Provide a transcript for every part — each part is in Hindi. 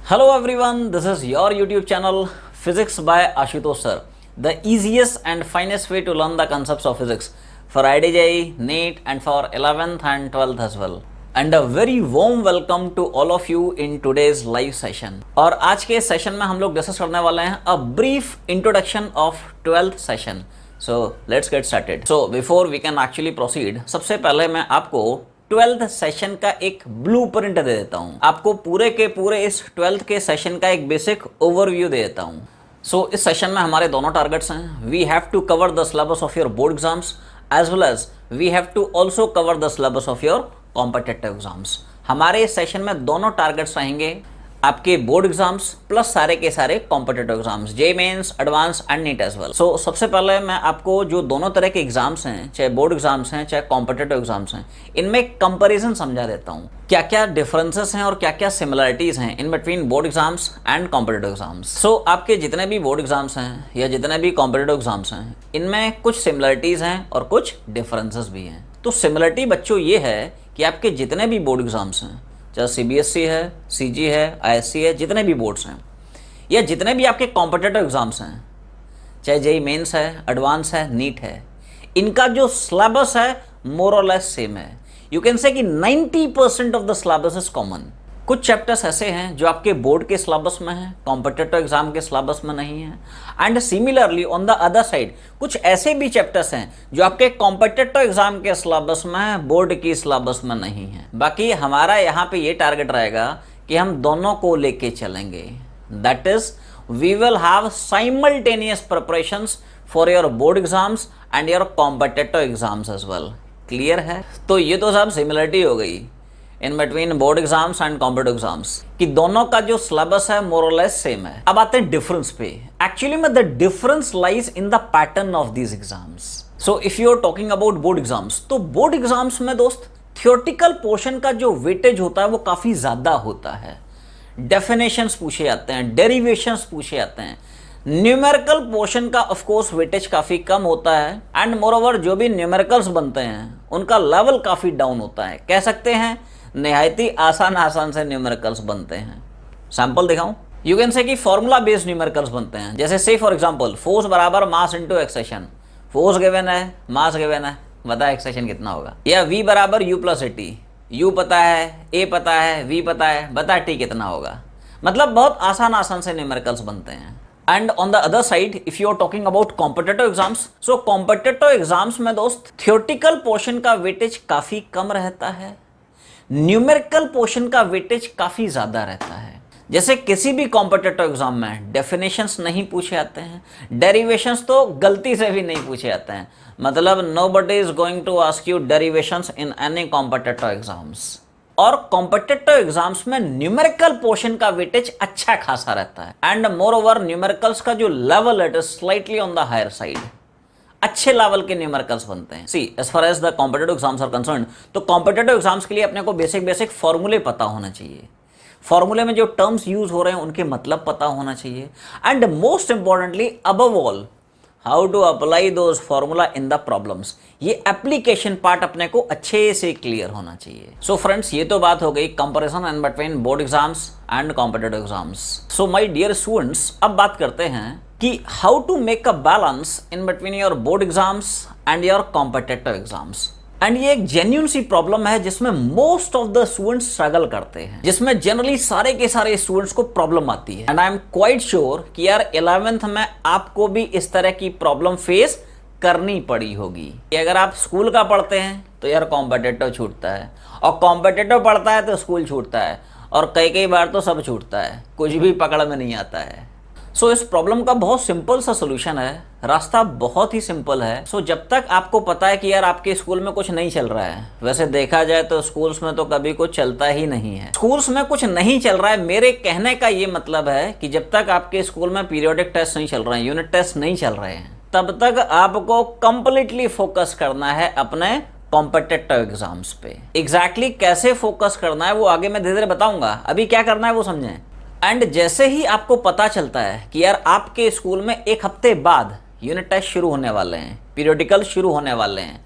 Hello everyone, this is your YouTube channel Physics by Ashutosh Sir, the easiest and finest way to learn the concepts of physics for IDJI, NEET and for 11th and 12th as well. And a very warm welcome to all of you in today's live session. और आज के सेशन में हम लोग डिस्कस करने वाले हैं a brief introduction of 12th session. So let's get started. So before we can actually proceed, सबसे पहले मैं आपको 12th सेशन का एक ब्लूप्रिंट दे देता हूं, आपको पूरे के पूरे इस 12th के सेशन का एक बेसिक ओवरव्यू दे देता हूं. सो इस सेशन में हमारे दोनों टारगेट्स हैं. We have to cover the syllabus of your board exams as well as we have to also cover the syllabus of your competitive exams. हमारे इस सेशन में दोनों टारगेट्स रहेंगे, आपके बोर्ड एग्जाम्स प्लस सारे के सारे competitive exams, J Mains, advance and NEET as well. So सबसे पहले मैं आपको जो दोनों तरह के एग्जाम्स हैं, चाहे बोर्ड एग्जाम्स हैं चाहे कॉम्पिटिटिव एग्जाम्स हैं, इनमें कंपैरिजन समझा देता हूं. क्या क्या डिफरेंसेस हैं और क्या क्या सिमिलरिटीज हैं in between board exams and competitive exams. So आपके जितने भी बोर्ड एग्जाम्स हैं या जितने भी कॉम्पिटिटिव एग्जाम्स हैं, इनमें कुछ सिमिलरिटीज हैं और कुछ डिफरेंसेस भी हैं. तो सिमिलरिटी बच्चों ये है कि आपके जितने भी बोर्ड एग्जाम्स हैं, चाहे CBSE है, CG है, ISC है, जितने भी बोर्ड्स हैं या जितने भी आपके कॉम्पिटिटिव एग्जाम्स हैं, चाहे JEE मेंस है, एडवांस है, नीट है, इनका जो सिलेबस है मोर और लेस सेम है. यू कैन से कि 90% of the syllabus is common. कुछ चैप्टर्स ऐसे हैं जो आपके बोर्ड के सिलेबस में हैं, कॉम्पिटिटिव एग्जाम के सिलेबस में नहीं है. And similarly on the other side कुछ ऐसे भी चैप्टर्स हैं जो आपके कॉम्पिटिटिव एग्जाम के सिलेबस में है, बोर्ड की सिलेबस में नहीं है. बाकी हमारा यहाँ पे ये टारगेट रहेगा कि हम दोनों को लेके चलेंगे. That is we will have simultaneous preparations for your board exams and your competitive exams as well. Clear है? तो ये तो सब सिमिलरिटी हो गई in between board exams and competitive exams कि दोनों का जो सिलेबस है मोर और लेस सेम है. अब आते हैं डिफरेंस पे. एक्चुअली में the difference lies in the pattern of these exams. So if you are talking about board exams, तो बोर्ड एग्जाम्स में दोस्त थियोरेटिकल पोर्शन का जो वेटेज होता है वो काफी ज्यादा होता है. डेफिनेशंस पूछे जाते हैं, डेरिवेशंस पूछे जाते हैं. न्यूमेरिकल पोर्शन का ऑफ कोर्स वेटेज काफी कम होता है एंड मोर ओवर जो भी न्यूमेरिकल्स बनते हैं उनका लेवल काफी डाउन होता है. कह सकते हैं निहायती आसान से न्यूमेरिकल्स बनते हैं. सैंपल दिखाऊं? यू कैन से कि फॉर्मूला बेस्ड न्यूमेरिकल्स बनते हैं. जैसे से फॉर एग्जांपल फोर्स बराबर mass into acceleration. Force given है, मास गिवन है, बता एक्सेशन कितना होगा. या V बराबर U प्लस AT. U पता है, A पता है, V पता है, बता T कितना होगा. मतलब बहुत आसान से न्यूमेरिकल्स बनते हैं. And on the other side if you are talking about competitive exams, so competitive exams में दोस्त थियोरेटिकल पोर्शन का वेटेज काफी कम रहता है, न्यूमेरिकल पोर्शन का वेटेज काफी ज्यादा रहता है. जैसे किसी भी कॉम्पिटिटिव एग्जाम में डेफिनेशंस नहीं पूछे जाते हैं, डेरिवेशंस तो गलती से भी नहीं पूछे जाते हैं. मतलब nobody is going to ask you derivations in any competitive exams. और कॉम्पिटिटिव एग्जाम्स में न्यूमेरिकल पोर्शन का वेटेज अच्छा खासा रहता है. एंड मोर ओवर न्यूमेरिकल्स का जो level it is slightly on the higher side. अच्छे लेवल के न्यूमेरिकल्स बनते हैं. See as far as the competitive exams are concerned, तो कॉम्पिटिटिव एग्जाम्स के लिए अपने को बेसिक फॉर्मूले पता होना चाहिए. फॉर्मूले में जो टर्म्स यूज हो रहे हैं उनके मतलब पता होना चाहिए. And most importantly above all how to apply those formula in the problems. ये एप्लीकेशन पार्ट अपने को अच्छे से क्लियर होना चाहिए. सो फ्रेंड्स, ये तो बात हो गई comparison in between board exams and competitive exams. So my dear students, अब बात करते हैं कि how to make a balance in between your board exams and your competitive exams. And ये एक जेन्युइन सी प्रॉब्लम है जिसमें most of the students struggle करते हैं, जिसमें जनरली सारे के सारे स्टूडेंट्स को प्रॉब्लम आती है. And I am quite sure कि यार 11th में आपको भी इस तरह की प्रॉब्लम फेस करनी पड़ी होगी. कि अगर आप स्कूल का पढ़ते हैं तो यार कॉम्पिटिटिव छूटता है, और कॉम्पिटिटिव पढ़ता है तो स्कूल छूटता है, और कई बार तो सब छूटता है, कुछ भी पकड़ में नहीं आता है. सो इस प्रॉब्लम का बहुत सिंपल सा सोल्यूशन है, रास्ता बहुत ही सिंपल है. सो जब तक आपको पता है कि यार आपके स्कूल में कुछ नहीं चल रहा है, वैसे देखा जाए तो स्कूल्स में तो कभी कुछ चलता ही नहीं है. स्कूल्स में कुछ नहीं चल रहा है, मेरे कहने का ये मतलब है कि जब तक आपके स्कूल में पीरियोडिक टेस्ट नहीं चल रहे हैं, यूनिट टेस्ट नहीं चल रहे हैं, तब तक आपको कंप्लीटली फोकस करना है अपने कॉम्पिटिटिव एग्जाम्स पे. एग्जैक्टली कैसे फोकस करना है वो आगे मैं धीरे धीरे बताऊंगा. अभी क्या करना है वो समझें. एंड जैसे ही आपको पता चलता है कि यार आपके स्कूल में एक हफ्ते बाद यूनिट टेस्ट शुरू होने वाले हैं, पीरियोडिकल शुरू होने वाले हैं,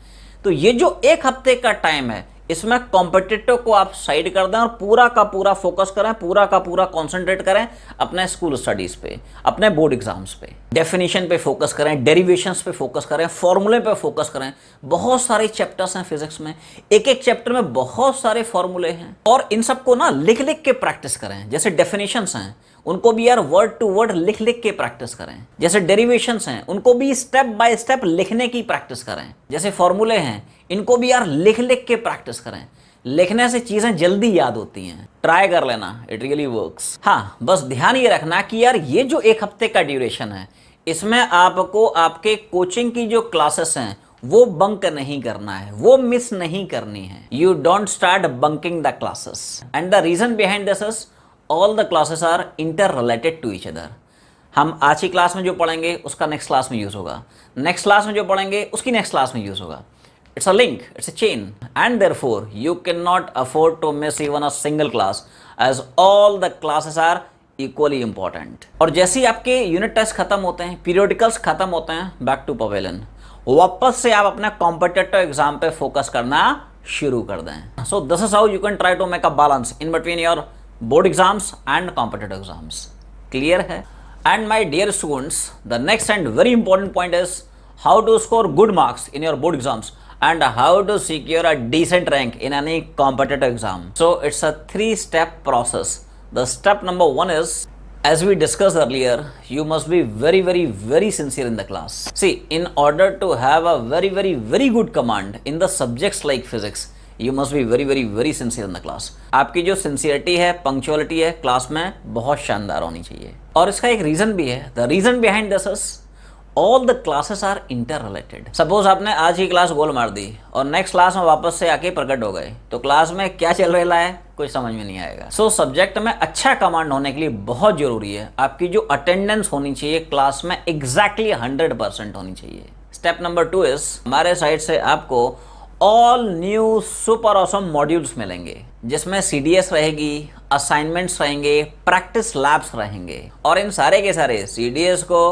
तो ये जो एक हफ्ते का टाइम है, इसमें कॉम्पिटिटिव को आप साइड कर दें और पूरा का पूरा फोकस करें, पूरा का पूरा कॉन्सेंट्रेट करें अपने स्कूल स्टडीज पे, अपने बोर्ड एग्जाम्स पे। डेफिनेशन पे फोकस करें, डेरिवेशंस पे फोकस करें, फॉर्मूले पे फोकस करें। बहुत सारे चैप्टर्स हैं फिजिक्स में, एक एक चैप्टर में बहुत सारे फॉर्मूले हैं और इन सबको ना लिख लिख के प्रैक्टिस करें। जैसे डेफिनेशंस हैं उनको भी यार वर्ड टू वर्ड लिख लिख के प्रैक्टिस करें। जैसे डेरिवेशंस हैं उनको भी स्टेप बाय स्टेप लिखने की प्रैक्टिस करें। जैसे फॉर्मूले हैं इनको भी यार लिख लिख के प्रैक्टिस करें। लिखने से चीजें जल्दी याद होती हैं। ट्राई कर लेना, इट रियली वर्क्स। हाँ, बस ध्यान ये रखना कि यार ये जो एक हफ्ते का ड्यूरेशन है इसमें आपको आपके कोचिंग की जो क्लासेस हैं वो बंक नहीं करना है, वो मिस नहीं करनी है। You don't start bunking the classes and the reason behind this is all the classes are inter related to each other. हम आज की क्लास में जो पढ़ेंगे उसका नेक्स्ट क्लास में यूज होगा, नेक्स्ट क्लास में जो पढ़ेंगे उसकी नेक्स्ट क्लास में यूज होगा। It's a link, it's a chain, and therefore you cannot afford to miss even a single class as all the classes are equally important. और जैसे ही आपके यूनिट टेस्ट खत्म होते हैं, पीरियोडिकल्स खत्म होते हैं, बैक टू पवेलियन, वापस से आप अपने कॉम्पिटिटिव एग्जाम पे फोकस करना शुरू कर दें। So this is how you can try to make a balance in between your board exams and competitive exams. Clear है? And my dear students, the next and very important point is how to score good marks in your board exams and how to secure a decent rank in any competitive exam. So it's a 3-step process. The step number 1 is, as we discussed earlier, you must be very sincere in the class. See, in order to have a very good command in the subjects like physics, you must be very sincere in the class. आपकी जो सिंसियरिटी है, पंक्चुअलिटी है क्लास में बहुत शानदार होनी चाहिए. और इसका एक रीजन भी है. The reason behind this is all the classes are inter related. Suppose आपने आज की क्लास गोल मार दी और नेक्स्ट क्लास में वापस से आके प्रकट हो गए, तो क्लास में क्या चल रहा है कुछ समझ में नहीं आएगा. सो सब्जेक्ट में अच्छा कमांड होने के लिए बहुत जरूरी है आपकी जो अटेंडेंस होनी चाहिए क्लास में एग्जैक्टली 100% होनी चाहिए. स्टेप नंबर 2 इज, हमारे साइड से आपको all new super awesome modules मिलेंगे जिसमें CDS रहेगी, असाइनमेंट्स रहेंगे, प्रैक्टिस लैब्स रहेंगे. और इन सारे के सारे CDS को,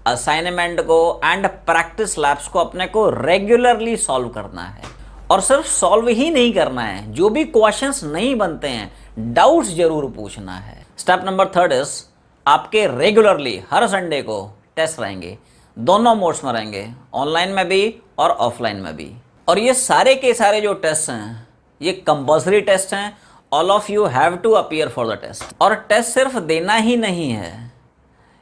असाइनमेंट को एंड प्रैक्टिस लैब्स को अपने को रेगुलरली सॉल्व करना है. और सिर्फ सॉल्व ही नहीं करना है, जो भी क्वेश्चंस नहीं बनते हैं डाउट्स जरूर पूछना है. स्टेप नंबर 3 इज, आपके रेगुलरली हर संडे को टेस्ट रहेंगे, दोनों मोड्स में रहेंगे, ऑनलाइन में भी और ऑफलाइन में भी. और ये सारे के सारे जो टेस्ट हैं ये कंपल्सरी टेस्ट हैं. All of you have to appear for the test. और टेस्ट सिर्फ देना ही नहीं है,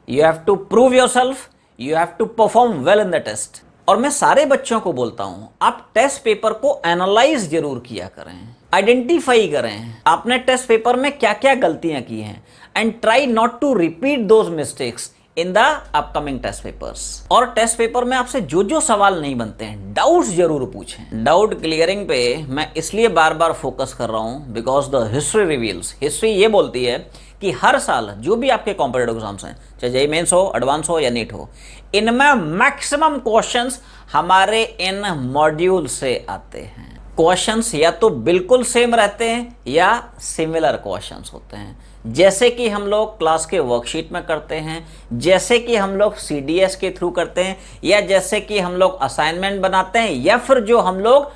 you have to prove yourself, you have to perform well in the test. और मैं सारे बच्चों को बोलता हूं आप टेस्ट पेपर को एनालाइज जरूर किया करें, आइडेंटिफाई करें आपने टेस्ट पेपर में क्या क्या गलतियां की हैं and try not to repeat those mistakes in the upcoming test papers. और टेस्ट पेपर में आपसे जो जो सवाल नहीं बनते हैं डाउट्स जरूर पूछें. डाउट क्लियरिंग पे मैं इसलिए बार बार फोकस कर रहा हूं because the history reveals, history ये बोलती है कि हर साल जो भी आपके कॉम्पिटिटिव एग्जाम्स हैं, चाहे जेईई मेंस हो, एडवांस हो या नीट हो, इनमें मैक्सिमम क्वेश्चंस हमारे इन मॉड्यूल से आते हैं. क्वेश्चंस या तो बिल्कुल सेम रहते हैं या सिमिलर क्वेश्चंस होते हैं, जैसे कि हम लोग क्लास के वर्कशीट में करते हैं, जैसे कि हम लोग CDS के थ्रू करते हैं, या जैसे कि हम लोग असाइनमेंट बनाते हैं, या फिर जो हम लोग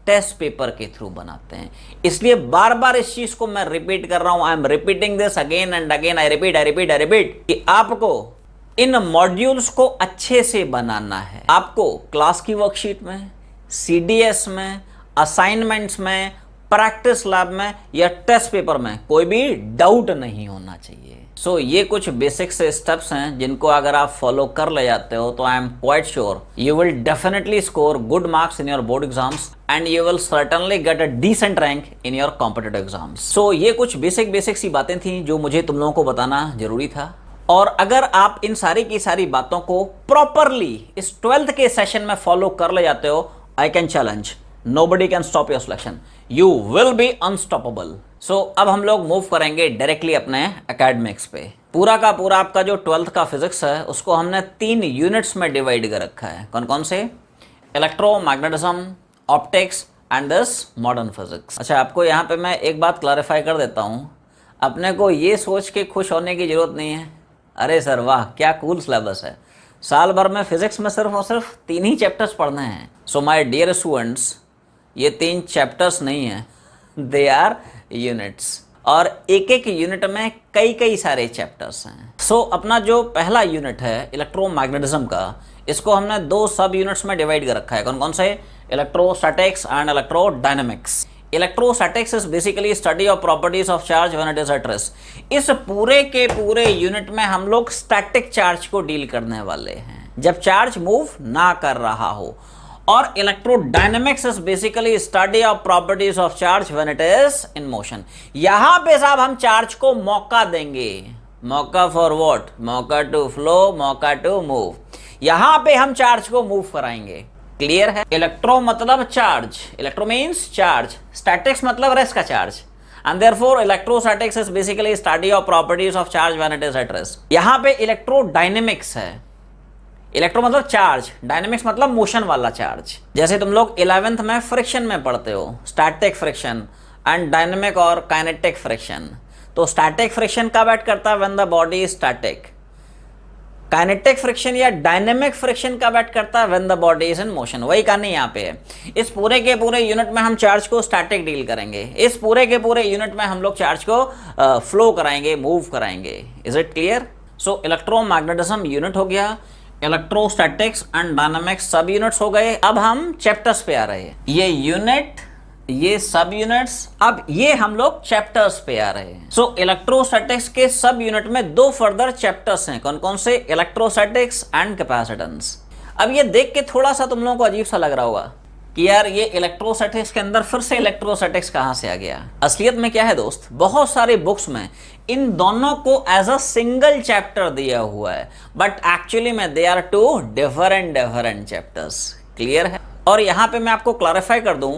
टेस्ट पेपर के थ्रू बनाते हैं. इसलिए बार बार इस चीज को मैं रिपीट कर रहा हूं. I am repeating this again and again. I repeat कि आपको इन मॉड्यूल्स को अच्छे से बनाना है. आपको क्लास की वर्कशीट में, CDS में, असाइनमेंट्स में, प्रैक्टिस लैब में या टेस्ट पेपर में कोई भी डाउट नहीं होना चाहिए. सो ये कुछ बेसिक से स्टेप्स हैं जिनको अगर आप फॉलो कर ले जाते हो तो I am quite sure you will definitely score good marks in your board exams and you will certainly get a decent rank in your competitive exams. So ये कुछ बेसिक सी बातें थी जो मुझे तुम लोगों को बताना जरूरी था. और अगर आप इन सारी की सारी बातों को प्रॉपरली इस 12th के सेशन में फॉलो कर ले जाते हो, I can challenge, nobody can stop your selection, you will be unstoppable. So अब हम लोग मूव करेंगे डायरेक्टली अपने एकेडमिक्स पे. पूरा का पूरा आपका जो 12th का फिजिक्स है उसको हमने 3 यूनिट्स में डिवाइड कर रखा है. कौन कौन से? Electromagnetism, optics and this modern physics. अच्छा, आपको यहाँ पे मैं एक बात क्लैरिफाई कर देता हूँ. अपने को ये सोच के खुश होने की जरूरत नहीं है, अरे सर वाह क्या कूल सिलेबस है, साल भर में फिजिक्स में सिर्फ और सिर्फ 3 ही चैप्टर्स पढ़ने हैं. सो माय डियर स्टूडेंट्स, ये 3 चैप्टर्स नहीं है, दे आर यूनिट्स, और एक एक यूनिट में कई कई सारे चैप्टर्स हैं। सो अपना जो पहला यूनिट है इलेक्ट्रोमैग्नेटिज्म का, इसको हमने 2 सब यूनिट्स में डिवाइड कर रखा है। कौन कौन से? Electrostatics and electrodynamics. Electrostatics is basically study of properties of charge when it is at rest. इस पूरे के पूरे यूनिट में हम लोग स्टैटिक चार्ज को डील करने वाले हैं, जब चार्ज मूव ना कर रहा हो। और electrodynamics is basically study of properties of charge when it is in motion. यहां पे साहब हम चार्ज को मौका देंगे। मौका फॉर व्हाट? मौका टू फ्लो, मौका टू मूव। यहां पे हम चार्ज को मूव कराएंगे। क्लियर है? इलेक्ट्रो मतलब charge, electro means charge, statics मतलब रेस्ट का charge, and therefore electrostatics is basically study of properties of charge when it is at rest. यहां पे इलेक्ट्रोडायनेमिक्स है। इलेक्ट्रो मतलब चार्ज, डायनेमिक्स मतलब मोशन वाला चार्ज। जैसे तुम लोग 11th में फ्रिक्शन में पढ़ते हो, स्टैटिक फ्रिक्शन एंड डायनेमिक और काइनेटिक फ्रिक्शन। तो स्टैटिक फ्रिक्शन कब एक्ट करता है? When the body is static. Kinetic friction या डायनेमिक फ्रिक्शन कब एक्ट करता है? When the body is in motion. वही कहानी यहाँ पे है। इस पूरे के पूरे यूनिट में हम चार्ज को स्टैटिक डील करेंगे। इस पूरे के पूरे यूनिट में हम लोग चार्ज को फ्लो कराएंगे, मूव कराएंगे। Is it clear? So electromagnetism unit हो गया, इलेक्ट्रोस्टैटिक्स एंड डायनामिक्स सब यूनिट्स हो गए। अब हम चैप्टर्स पे आ रहे हैं। ये यूनिट, ये सब यूनिट्स, अब ये हम लोग चैप्टर्स पे आ रहे हैं। सो इलेक्ट्रोस्टैटिक्स के सब यूनिट में 2 फर्दर चैप्टर्स हैं। कौन कौन से? Electrostatics and capacitance. अब ये देख के थोड़ा सा तुम लोगों को अजीब सा लग रहा होगा कि यार ये इलेक्ट्रोस्टैटिक्स के अंदर फिर से इलेक्ट्रोस्टैटिक्स कहां से आ गया? असलियत में क्या है दोस्त, बहुत सारे बुक्स में इन दोनों को एज अ सिंगल चैप्टर दिया हुआ है, बट एक्चुअली में they are 2 different chapters. Clear है? और यहां पे मैं आपको क्लैरिफाई कर दूं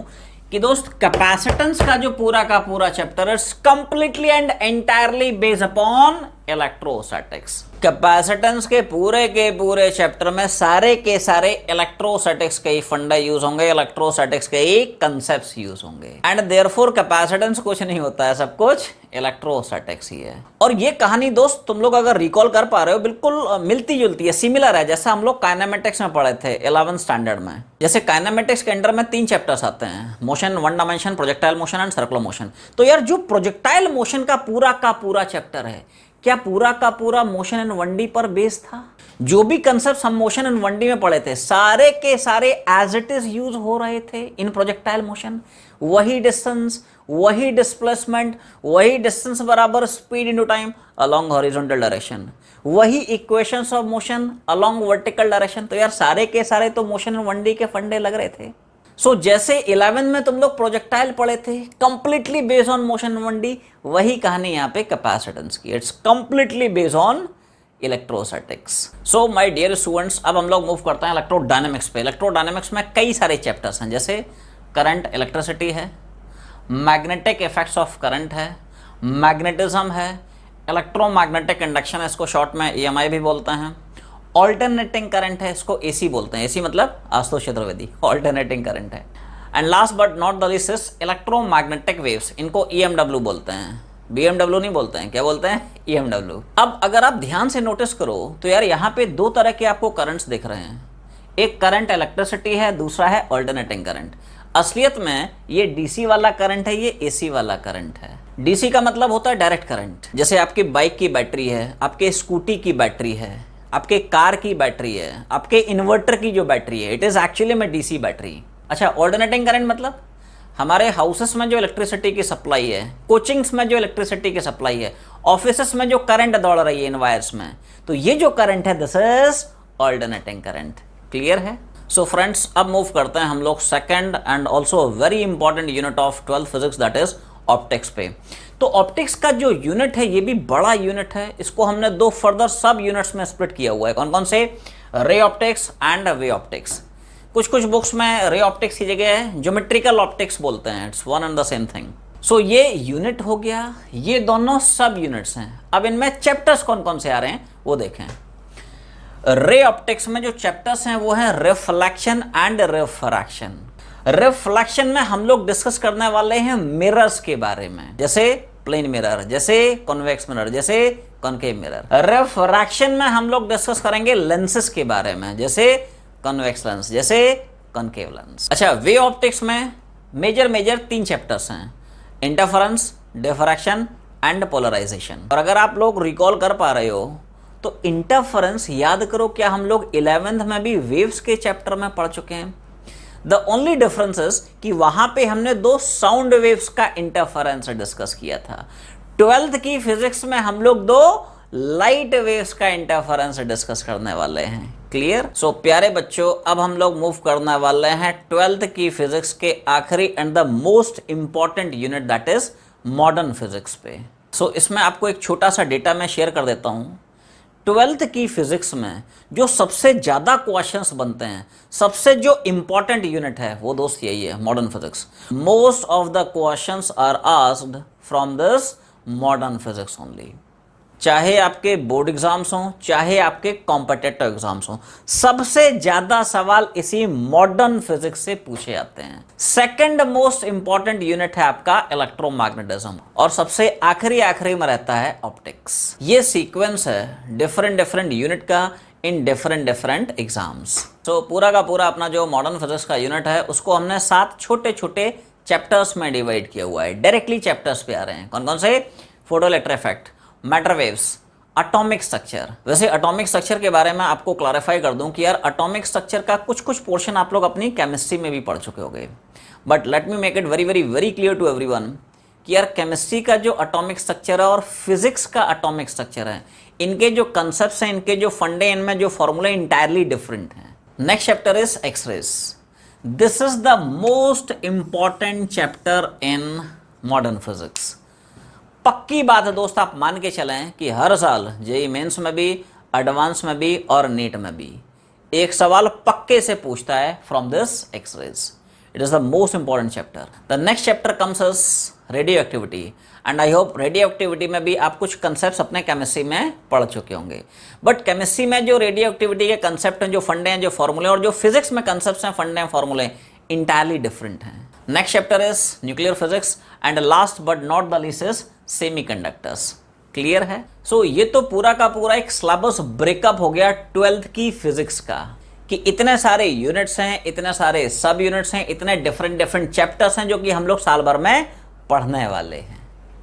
कि दोस्त कैपेसिटेंस का जो पूरा का पूरा चैप्टर है completely and entirely based upon electrostatics. Capacitance के पूरे चैप्टर में सारे के सारे इलेक्ट्रोस्टैटिक्स के ही फंडा यूज होंगे, इलेक्ट्रोस्टैटिक्स के ही कंसेप्ट्स यूज होंगे, एंड देयरफॉर कैपेसिटेंस कुछ नहीं होता है, सब कुछ इलेक्ट्रोस्टैटिक्स ही है। और ये कहानी दोस्त तुम लोग अगर रिकॉल कर पा रहे हो, बिल्कुल मिलती जुलती है, सिमिलर है, जैसा हम लोग काइनेमेटिक्स में पढ़े थे 11th स्टैंडर्ड में। जैसे काइनेमेटिक्स के अंडर में 3 चैप्टर्स आते हैं, motion, one dimension, projectile motion and circular motion. तो यार जो प्रोजेक्टाइल मोशन का पूरा चैप्टर है, क्या पूरा का पूरा मोशन इन 1D पर बेस था? जो भी कंसेप्ट हम मोशन इन 1D में पढ़े थे, सारे के सारे एज इट इज यूज हो रहे थे इन प्रोजेक्टाइल मोशन। वही डिस्टेंस, वही डिस्प्लेसमेंट, वही डिस्टेंस बराबर speed into time along horizontal direction, वही equations of motion along vertical direction. तो यार सारे के सारे तो मोशन इन 1D के फंडे लग रहे थे। सो जैसे 11 में तुम लोग प्रोजेक्टाइल पढ़े थे completely based on motion 1D, वही कहानी यहाँ पे कैपेसिटेंस की, it's completely based on electrostatics. So my dear students, अब हम लोग मूव करते हैं इलेक्ट्रोडायनेमिक्स पे। इलेक्ट्रोडायनेमिक्स में कई सारे चैप्टर्स हैं, जैसे करंट इलेक्ट्रिसिटी है, मैग्नेटिक इफेक्ट्स ऑफ करंट है, मैग्नेटिज्म है, इलेक्ट्रोमैग्नेटिक इंडक्शन है, इसको शॉर्ट में EMI भी बोलते हैं, ऑल्टरनेटिंग करंट है, इसको AC बोलते हैं, AC मतलब आशुतोष चतुर्वेदी, ऑल्टरनेटिंग करंट है, and last but not the least is electromagnetic waves, इनको EMW बोलते हैं, BMW नहीं बोलते हैं, क्या बोलते हैं? EMW। अब अगर आप ध्यान से नोटिस करो तो यार यहाँ पे 2 तरह के आपको करंट्स दिख रहे हैं, एक करंट इलेक्ट्रिसिटी है, दूसरा है ऑल्टरनेटिंग करंट। असलियत में ये DC वाला करंट है, ये AC वाला करंट है। DC का मतलब होता है डायरेक्ट करंट, जैसे आपकी बाइक की बैटरी है, आपके स्कूटी की बैटरी है, आपके कार की बैटरी है, आपके इन्वर्टर की जो बैटरी है, इट इज एक्चुअली में DC बैटरी। अच्छा, ऑल्टरनेटिंग करंट मतलब हमारे हाउसेस में जो इलेक्ट्रिसिटी की सप्लाई है, कोचिंग्स में जो इलेक्ट्रिसिटी की सप्लाई है, ऑफिसेस में जो करंट दौड़ रही है इन वायर्स में, तो ये जो करंट है this is alternating current. Clear है? सो फ्रेंड्स, अब मूव करते हैं हम लोग second and also very important unit of 12th physics, that is optics पे। तो ऑप्टिक्स का जो यूनिट है ये भी बड़ा यूनिट है, इसको हमने 2 फर्दर सब यूनिट्स में स्प्लिट किया हुआ है। कौन कौन से? Ray optics and wave optics. कुछ बुक्स में रे ऑप्टिक्स की जगह ज्योमेट्रिकल ऑप्टिक्स बोलते हैं, it's one and the same thing. So ये यूनिट हो गया, ये दोनों सब यूनिट्स हैं। अब इनमें चैप्टर्स कौन कौन से आ रहे हैं वो देखें। रे ऑप्टिक्स में जो चैप्टर्स हैं वो है रिफ्लेक्शन एंड रिफ्रैक्शन। रिफ्लेक्शन में हम लोग डिस्कस करने वाले हैं मिरर्स के बारे में, जैसे प्लेन मिरर, जैसे कॉन्वेक्स मिरर, जैसे कॉनकेव मिरर। रिफ्रैक्शन में हम लोग डिस्कस करेंगे लेंसेस के बारे में, जैसे कॉन्वेक्स लेंस, जैसे कॉनकेव लेंस। अच्छा, वे ऑप्टिक्स में मेजर 3 चैप्टर्स हैं, इंटरफेरेंस, डिफ्रैक्शन एंड पोलराइजेशन। और अगर आप लोग रिकॉल कर पा रहे हो तो इंटरफेरेंस याद करो, क्या हम लोग 11th में भी वेव्स के चैप्टर में पढ़ चुके हैं। द ओनली डिफरेंस इज कि वहां पे हमने 2 साउंड वेव्स का इंटरफेरेंस डिस्कस किया था। 12th की फिजिक्स में हम लोग 2 लाइट वेव्स का इंटरफेरेंस डिस्कस करने वाले हैं। क्लियर? सो प्यारे बच्चों, अब हम लोग मूव करने वाले हैं 12th की फिजिक्स के आखिरी and the most important unit, that is modern physics पे। सो इसमें आपको एक छोटा सा डेटा मैं शेयर कर देता हूं। 12th की फिजिक्स में जो सबसे ज्यादा क्वेश्चंस बनते हैं, सबसे जो इंपॉर्टेंट यूनिट है, वो दोस्त यही है, modern physics. Most of the questions are asked from this modern physics only. चाहे आपके बोर्ड एग्जाम्स हों, चाहे आपके कॉम्पिटिटिव एग्जाम्स हों, सबसे ज्यादा सवाल इसी मॉडर्न फिजिक्स से पूछे जाते हैं। सेकंड मोस्ट इंपॉर्टेंट यूनिट है आपका इलेक्ट्रोमैग्नेटिज्म, और सबसे आखिरी में रहता है ऑप्टिक्स। ये सीक्वेंस है डिफरेंट यूनिट का इन डिफरेंट एग्जाम्स। तो पूरा का पूरा अपना जो मॉडर्न फिजिक्स का यूनिट है उसको हमने 7 छोटे चैप्टर्स में डिवाइड किया हुआ है। डायरेक्टली चैप्टर्स पे आ रहे हैं। कौन कौन से? Photoelectric effect, matter waves, atomic structure. वैसे एटॉमिक स्ट्रक्चर के बारे में आपको क्लैरिफाई कर दूं कि यार एटॉमिक स्ट्रक्चर का कुछ पोर्शन आप लोग अपनी केमिस्ट्री में भी पढ़ चुके होंगे, but let me make it very clear to everyone कि यार केमिस्ट्री का जो एटॉमिक स्ट्रक्चर है और फिजिक्स का एटॉमिक स्ट्रक्चर है, इनके जो कंसेप्ट्स हैं, इनके जो फंडे, इनमें जो फॉर्मूले इंटायरली डिफरेंट हैं। Next chapter is X-rays. This is the most important chapter in modern physics. पक्की बात है दोस्त, आप मान के चलें कि हर साल जेईई मेंस में भी, एडवांस में भी और नीट में भी एक सवाल पक्के से पूछता है from this X-rays. It is the most important chapter. The next chapter comes is radioactivity, and I hope radioactivity में भी आप कुछ कंसेप्ट अपने केमिस्ट्री में पढ़ चुके होंगे, बट केमिस्ट्री में जो रेडियो एक्टिविटी के कंसेप्ट हैं, जो फंडे हैं, जो फॉर्मूले, और जो फिजिक्स में कंसेप्ट हैं, फंडे हैं, फॉर्मूले इंटायरली डिफरेंट हैं। Next chapter is nuclear physics, and last but not the least is semiconductors. Clear है? सो ये तो पूरा का पूरा एक सिलेबस ब्रेकअप हो गया 12th की फिजिक्स का, कि इतने सारे यूनिट्स हैं, इतने सारे सब यूनिट्स हैं, इतने डिफरेंट चैप्टर्स हैं जो कि हम लोग साल भर में पढ़ने वाले हैं।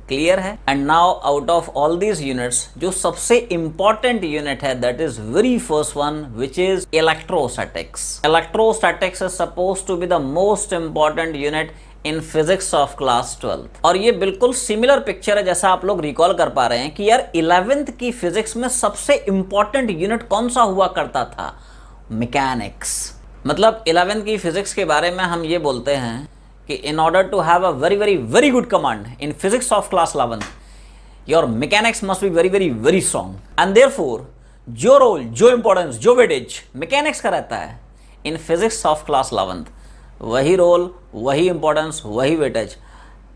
क्लियर है? And now out of all these units जो सबसे इंपॉर्टेंट यूनिट है, that is very first one, which is electrostatics. Electrostatics is suppose to be the most important unit in physics of class 12th। और ये बिल्कुल सिमिलर पिक्चर है जैसा आप लोग रिकॉल कर पा रहे हैं कि यार 11th की फिजिक्स में सबसे इंपॉर्टेंट यूनिट कौन सा हुआ करता था? मैकेनिक्स। मतलब 11th की फिजिक्स के बारे में हम ये बोलते हैं कि in order to have a very good command in physics of class 11th, your mechanics must be very strong, and therefore जो रोल, जो इंपॉर्टेंस, जो वेटेज मैकेनिक्स का रहता है इन फिजिक्स ऑफ क्लास 11th, वही रोल, वही इंपॉर्टेंस, वही वेटेज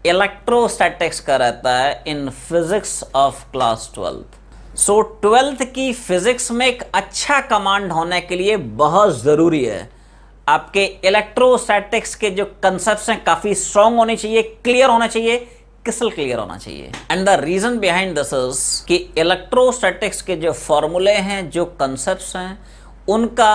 इलेक्ट्रोस्टैटिक्स का रहता है इन physics of class 12th। So 12th की फिजिक्स में एक अच्छा कमांड होने के लिए बहुत जरूरी है आपके इलेक्ट्रोस्टैटिक्स के जो कंसेप्ट्स हैं काफी स्ट्रॉन्ग होने चाहिए, क्लियर होना चाहिए, क्रिस्टल क्लियर होना चाहिए। And the reason behind this is कि इलेक्ट्रोस्टैटिक्स के जो फॉर्मूले हैं, जो कंसेप्ट्स हैं, उनका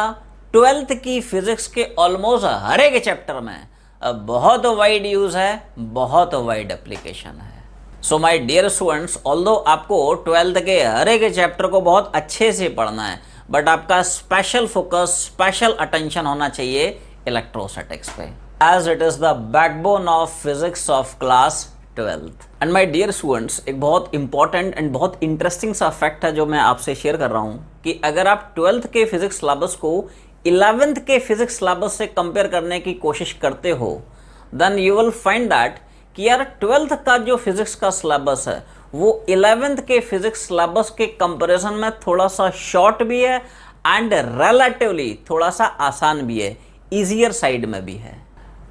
12th की फिजिक्स के ऑलमोस्ट हर एक चैप्टर में बहुत वाइड यूज है, बहुत वाइड एप्लीकेशन है। So my dear students, although आपको 12th के हर एक चैप्टर को बहुत अच्छे से पढ़ना है, बट आपका स्पेशल फोकस, स्पेशल अटेंशन होना चाहिए इलेक्ट्रोस्टैटिक्स पे, as it is the backbone of physics of class 12th। And my dear students, एक बहुत इंपॉर्टेंट एंड बहुत इंटरेस्टिंग सा फैक्ट है जो मैं आपसे शेयर कर रहा हूं कि अगर आप 12th के फिजिक्स सिलेबस को 11th के फिजिक्स सिलेबस से कंपेयर करने की कोशिश करते हो, then you will find that कि यार 12th का जो फिजिक्स का सिलेबस है वो 11th के फिजिक्स सिलेबस के कंपैरिजन में थोड़ा सा शॉर्ट भी है एंड रिलेटिवली थोड़ा सा आसान भी है, इजियर साइड में भी है।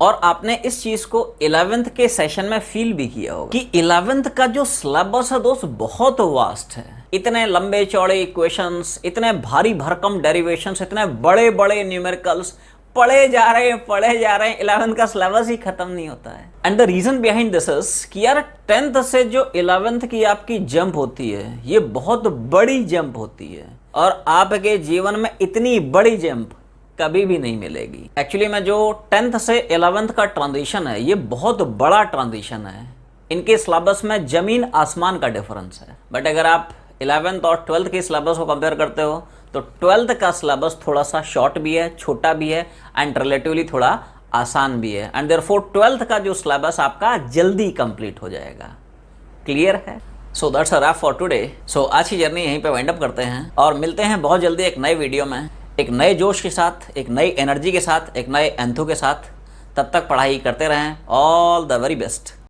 और आपने इस चीज को 11th के सेशन में फील भी किया होगा कि 11th का जो सिलेबस है दोस्त बहुत वास्ट है। इतने लंबे चौड़े इक्वेशंस, इतने भारी भरकम डेरिवेशंस, इतने बड़े बड़े न्यूमेरिकल्स पढ़े जा रहे हैं, 11th का सिलेबस ही खत्म नहीं होता है। And the reason behind this is कि यार 10th से जो 11th की आपकी जंप होती है, ये बहुत बड़ी जंप होती है, और आपके जीवन में इतनी बड़ी जंप कभी भी नहीं मिलेगी। एक्चुअली में जो 10th से 11th का ट्रांजिशन है ये बहुत बड़ा ट्रांजिशन है। इनके सिलेबस में ज़मीन आसमान का डिफरेंस है। बट अगर आप 11th और 12th के सिलेबस को कंपेयर करते हो तो 12th का सिलेबस थोड़ा सा शॉर्ट भी है, छोटा भी है एंड रिलेटिवली थोड़ा आसान भी है, एंड देयरफॉर 12th का जो सिलेबस आपका जल्दी कंप्लीट हो जाएगा। क्लियर है? So that's a wrap for today. So आज की जर्नी यहीं पे वाइंड अप करते हैं और मिलते हैं बहुत जल्दी एक नए वीडियो में, एक नए जोश के साथ, एक नई एनर्जी के साथ, एक नए एंथू के साथ। तब तक पढ़ाई करते रहें। All the very best.